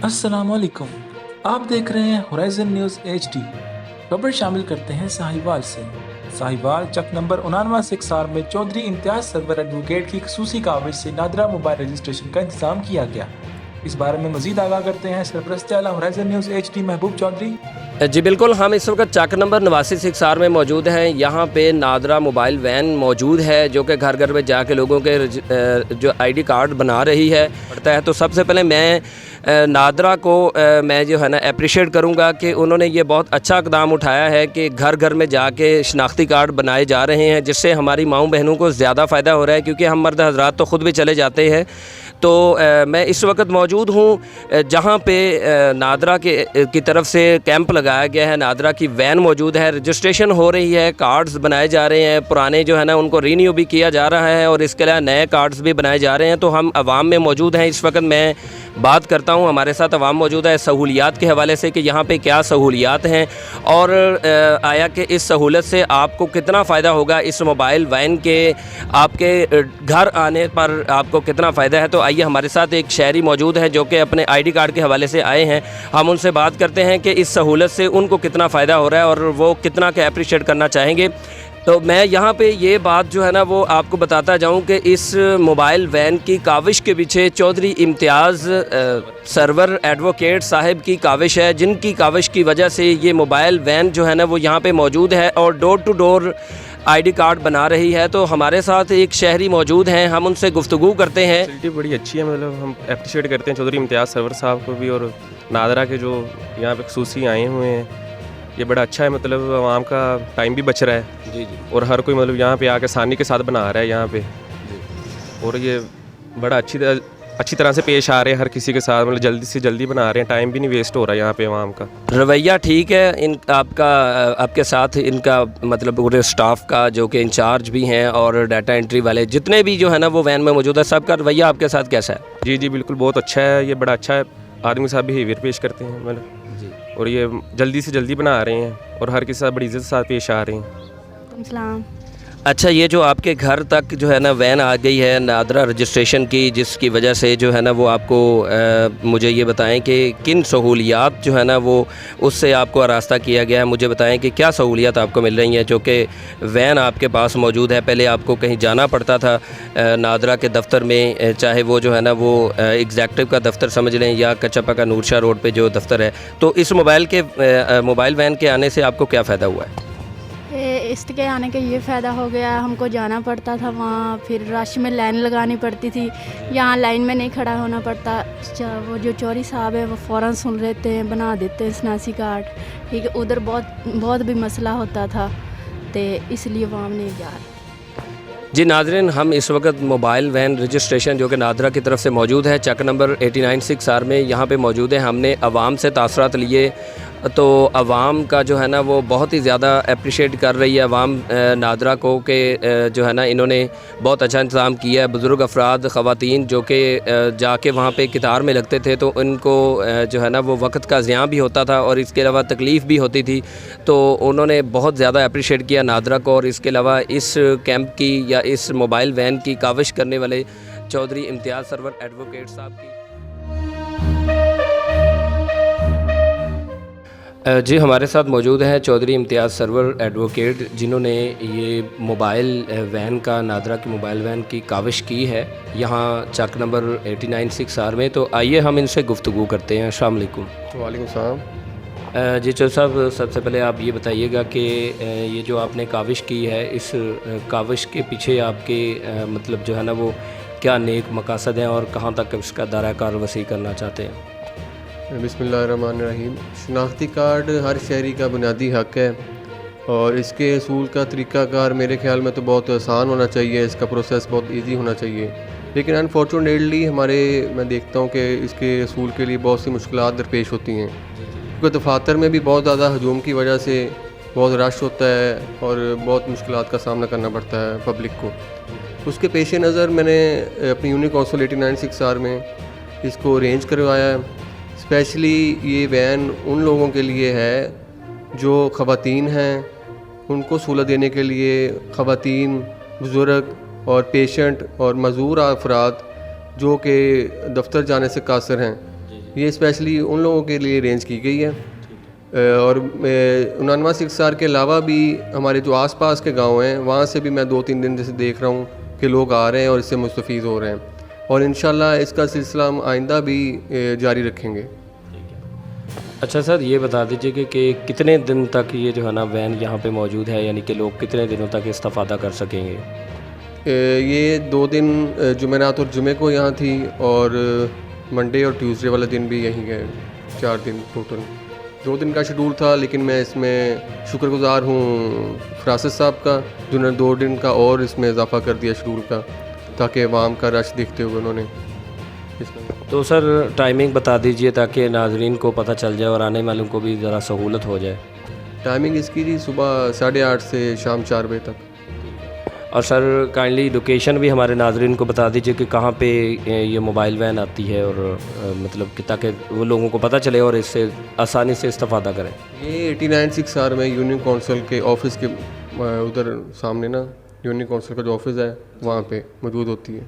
अस्सलाम वालेकुम। आप देख रहे हैं होराइजन न्यूज़ HD। खबर शामिल करते हैं साहिवाल से। साहिवाल चक नंबर 79 सिक्सार में चौधरी इम्तियाज सरवर एडवोकेट की खसूसी काविश से नादरा मोबाइल रजिस्ट्रेशन का इंतजाम किया गया। इस बारे में मजीद आगाह करते हैं सरपरस्त आला होराइजन न्यूज़ HD महबूब चौधरी। जी बिल्कुल, हम इस वक्त चक नंबर 89 सिक्सार में मौजूद हैं। यहाँ पे नादरा मोबाइल वैन मौजूद है जो कि घर घर में जाके लोगों के जो ID कार्ड बना रही है पड़ता है। तो सबसे पहले मैं नादरा को मैं जो है ना अप्रिशिएट करूँगा कि उन्होंने ये बहुत अच्छा इक़दाम उठाया है कि घर घर में जाके शनाख्ती कार्ड बनाए जा रहे हैं, जिससे हमारी माँओं बहनों को ज़्यादा फ़ायदा हो रहा है, क्योंकि हम मर्द हज़रात तो ख़ुद भी चले जाते हैं। तो मैं इस वक्त मौजूद हूँ जहाँ पे नादरा की तरफ से कैंप लगाया गया है। नादरा की वैन मौजूद है, रजिस्ट्रेशन हो रही है, कार्ड्स बनाए जा रहे हैं, पुराने जो है ना उनको रीन्यू भी किया जा रहा है और इसके अलावा नए कार्ड्स भी बनाए जा रहे हैं। तो हम आवाम में मौजूद हैं। इस वक्त मैं बात करता हूँ, हमारे साथ आवाम मौजूद है सहूलियात के हवाले से कि यहाँ पे क्या सहूलियात हैं और आया कि इस सहूलत से आपको कितना फ़ायदा होगा, इस मोबाइल वैन के आपके घर आने पर आपको कितना फ़ायदा है। तो आइए, हमारे साथ एक शहरी मौजूद है जो कि अपने ID कार्ड के हवाले से आए हैं। हम उनसे बात करते हैं कि इस सहूलत से उनको कितना फ़ायदा हो रहा है और वो कितना के अप्रिशिएट करना चाहेंगे। तो मैं यहाँ पे ये बात जो है ना वो आपको बताता जाऊँ कि इस मोबाइल वैन की काविश के पीछे चौधरी इम्तियाज़ सरवर एडवोकेट साहब की काविश है, जिनकी काविश की वजह से ये मोबाइल वैन जो है ना वो यहाँ पे मौजूद है और door to door ID card बना रही है। तो हमारे साथ एक शहरी मौजूद हैं, हम उनसे गुफ्तगू करते हैं। फैसिलिटी बड़ी अच्छी है, मतलब हम अप्रिशिएट करते हैं चौधरी इम्तियाज़ सरवर साहब को भी और नादरा के जो यहाँ पे खसूसी आए हुए हैं। ये बड़ा अच्छा है, मतलब आवाम का टाइम भी बच रहा है जी और हर कोई मतलब यहाँ पे आके आसानी के साथ बना रहा है यहाँ पे, और ये बड़ा अच्छी तरह से पेश आ रहे हैं हर किसी के साथ, मतलब जल्दी से जल्दी बना रहे हैं, टाइम भी नहीं वेस्ट हो रहा है यहाँ पे आवाम का। रवैया ठीक है इन आपके साथ इनका, मतलब पूरे स्टाफ का जो कि इंचार्ज भी हैं और डाटा एंट्री वाले जितने भी जो है ना वो वैन में मौजूद है, सबका रवैया आपके साथ कैसा है? जी जी बिल्कुल, बहुत अच्छा है, ये बड़ा अच्छा है, आदमी साहब बिहेवियर पेश करते हैं मतलब जी, और ये जल्दी से जल्दी बना रहे हैं और हर किसी साथ बड़ी इज़्ज़त के साथ पेश आ रहे हैं। सलाम। अच्छा, ये जो आपके घर तक जो है ना वैन आ गई है नादरा रजिस्ट्रेशन की, जिसकी वजह से जो है ना वो आपको मुझे ये बताएं कि किन सहूलियात जो है ना वो उससे आपको आरास्ता किया गया है। मुझे बताएं कि क्या सहूलियात आपको मिल रही हैं जो कि वैन आपके पास मौजूद है। पहले आपको कहीं जाना पड़ता था नादरा के दफ्तर में, चाहे वो जो है ना वो एग्जेक्टिव का दफ्तर समझ लें या कचपा का नूरशाह रोड पे जो दफ्तर है। तो इस मोबाइल वैन के आने से आपको क्या फ़ायदा हुआ है? इसके आने के ये फ़ायदा हो गया, हमको जाना पड़ता था वहाँ, फिर रश में लाइन लगानी पड़ती थी। यहाँ लाइन में नहीं खड़ा होना पड़ता। वो जो चौधरी साहब है वो फ़ौरन सुन लेते हैं, बना देते हैं शनासी कार्ड, ठीक है। उधर बहुत भी मसला होता था, तो इसलिए वहाँ नहीं जा रहे। जी नाज़रीन, हम इस वक्त मोबाइल वैन रजिस्ट्रेशन जो कि नादरा की तरफ से मौजूद है चक नंबर 89 सिक्सार में यहाँ पे मौजूद है। हमने आवाम से तासरात लिए तो आवाम का जो है ना वो बहुत ही ज़्यादा अप्रिशिएट कर रही है आवाम नादरा को कि जो है ना इन्होंने बहुत अच्छा इंतज़ाम किया है। बुज़ुर्ग अफराद, ख़वातीन जो कि जाके वहाँ पे कतार में लगते थे तो उनको जो है ना वो वक्त का ज़ियाँ भी होता था और इसके अलावा तकलीफ़ भी होती थी। तो उन्होंने बहुत ज़्यादा अप्रिशिएट किया नादरा को और इसके अलावा इस कैंप की या इस मोबाइल वैन की काविश करने वाले चौधरी इम्तियाज़ सरवर एडवोकेट साहब की। जी हमारे साथ मौजूद हैं चौधरी इम्तियाज़ सरवर एडवोकेट, जिन्होंने ये मोबाइल वैन का नादरा की मोबाइल वैन की काविश की है यहाँ चक नंबर 89 सिक्सार में। तो आइए हम इनसे गुफ्तगू करते हैं। अस्सलाम वालेकुम। वालेकुम सलाम। जी चौधरी साहब, सबसे पहले आप ये बताइएगा कि ये जो आपने काविश की है, इस काविश के पीछे आपके मतलब जो है ना वो क्या नेक मकासद हैं और कहाँ तक इसका दायरा कार वसी करना चाहते हैं? बिस्मिल्लाहिर्रहमानिर्रहीम। शनाख्ती कार्ड हर शहरी का बुनियादी हक़ है और इसके असूल का तरीक़ाकार मेरे ख़्याल में तो बहुत आसान होना चाहिए, इसका प्रोसेस बहुत इजी होना चाहिए। लेकिन अनफॉर्चुनेटली मैं देखता हूँ कि इसके असूल के लिए बहुत सी मुश्किलात दरपेश होती हैं, क्योंकि दफातर में भी बहुत ज़्यादा हजूम की वजह से बहुत रश होता है और बहुत मुश्किलात का सामना करना पड़ता है पब्लिक को। उसके पेश नज़र मैंने अपनी यूनिक काउंसिल 89 सिक्सार में इसको अरेंज करवाया है। स्पेशली ये वैन उन लोगों के लिए है जो ख़वातीन हैं, उनको सहूलत देने के लिए ख़वातीन, बुज़ुर्ग और पेशेंट और मज़दूर अफराद जो कि दफ्तर जाने से कासर हैं, یہ اسپیشلی ان لوگوں کے لیے ارینج کی گئی ہے. اور 99 اکسار کے علاوہ بھی ہمارے جو آس پاس کے گاؤں ہیں وہاں سے بھی میں 2-3 دن سے دیکھ رہا ہوں کہ لوگ آ رہے ہیں اور اس سے مستفید ہو رہے ہیں, اور انشاءاللہ اس کا سلسلہ ہم آئندہ بھی جاری رکھیں گے. اچھا سر, یہ بتا دیجیے کہ کتنے دن تک یہ جو ہے نا وین یہاں پہ موجود ہے, یعنی کہ لوگ کتنے دنوں تک استفادہ کر سکیں گے؟ یہ 2 دن جمعرات اور جمعے کو یہاں تھی, اور منڈے اور ٹیوزڈے والا دن بھی یہیں گئے. 4 دن ٹوٹل. 2 دن کا شیڈول تھا, لیکن میں اس میں شکر گزار ہوں فراست صاحب کا جنہوں نے 2 دن کا اور اس میں اضافہ کر دیا شیڈول کا, تاکہ عوام کا رش دیکھتے ہوئے انہوں نے اس میں. تو سر ٹائمنگ بتا دیجئے تاکہ ناظرین کو پتہ چل جائے اور آنے والوں کو بھی ذرا سہولت ہو جائے. ٹائمنگ اس کی تھی صبح 8:30 سے شام 4 بجے تک. اور سر کائنڈلی لوکیشن بھی ہمارے ناظرین کو بتا دیجئے کہ کہاں پہ یہ موبائل وین آتی ہے, اور مطلب کہ تاکہ وہ لوگوں کو پتہ چلے اور اس سے آسانی سے استفادہ کریں. یہ 89 6 میں یونین کونسل کے آفس کے ادھر سامنے نا, یونین کونسل کا جو آفس ہے وہاں پہ موجود ہوتی ہے.